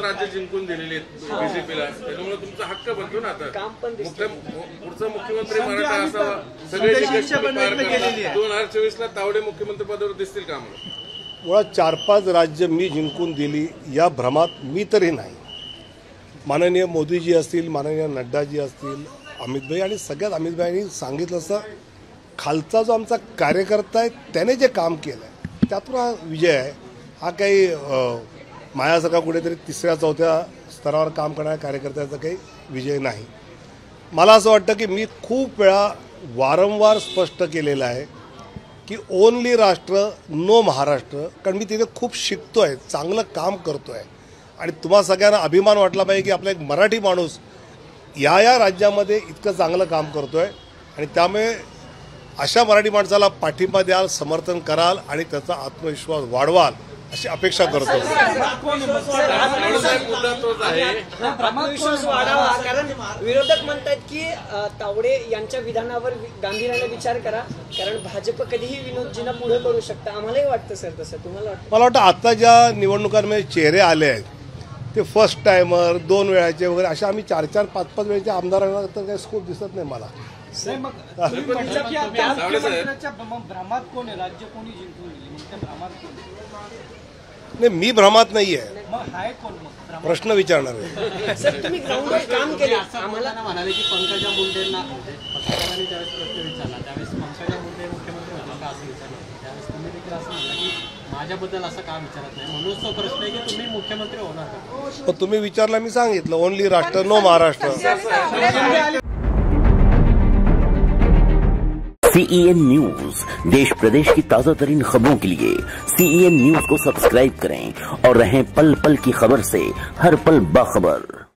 राज्य जिंकून दिलेली आहेत बीजेपीला, त्याच्यामुळे तुमचा हक्क बनतो ना आता पुढचा मुख्यमंत्री मराठा असावा. सगळे 2024ला तावडे मुख्यमंत्री पदावर दिसतील का? मुळात 4-5 राज्य मी जिंकून दिली या भ्रमात मी तरी नाही. माननीय मोदीजी असतील, माननीय नड्डाजी असतील, अमितभाई आणि सगळ्यात अमितभाईंनी सांगितलं असं खालचा जो आमचा कार्यकर्ता आहे त्याने जे काम केलं आहे त्यातून हा विजय आहे. हा काही माझ्यासारखा कुठेतरी 3ऱ्या-4थ्या स्तरावर काम करणाऱ्या कार्यकर्त्याचा काही विजय नाही. मला असं वाटतं की मी खूप वेळा वारंवार स्पष्ट केलेलं आहे की ओनली राष्ट्र नो महाराष्ट्र. कारण मी तिथे खूप शिकतो आहे, चांगलं काम करतो आहे आणि तुम्हा सगळ्यांना अभिमान वाटला पाहिजे की आपला एक मराठी माणूस या राज्यामध्ये इतकं चांगलं काम करतो आहे. आणि त्यामुळे अशा मराठी माणसाला पाठिंबा द्याल, समर्थन कराल आणि त्याचा आत्मविश्वास वाढवाल अशी अपेक्षा करतो. आत्मविश्वास वाढावा, कारण विरोधक म्हणतात की तावडे यांच्या विधानावर गांभीर्याने विचार करा, कारण भाजप कधीही विनोदजींना पुढे करू शकता. आम्हालाही वाटतं सर तसं. तुम्हाला वाटतं? मला वाटतं आता ज्या निवडणुकांमध्ये चेहरे आले आहेत ते फर्स्ट टायमर, 2 वेळाचे वगैरे अशा आम्ही 4-4, 5-5 वेळेचे आमदारांना तर काही स्कोप दिसत नाही मला. नाही, मी भ्रमात नाहीये, प्रश्न विचारणार आहे. सर तुम्ही ग्राउंडवर काम केले. आम्हाला म्हणाले की पंकजा मुंडेंना पत्रकारांनी त्यावेळेस प्रश्न विचारला, त्यावेळेस पंकजा मुंडे मुख्यमंत्री होणार का असं विचारलं. त्यावेळेस तुम्ही देखील असं म्हणला की माझ्याबद्दल असं का विचारत नाही, म्हणून तो प्रश्न आहे की तुम्ही मुख्यमंत्री होणार का. तुम्ही विचारला, मी सांगितलं ओनली राष्ट्र नो महाराष्ट्र. CEN न्यूज, देश प्रदेश की ताजा तरीन खबरों के लिए CEN न्यूज को सब्सक्राइब करें और रहें पल पल की खबर से हर पल बाखबर.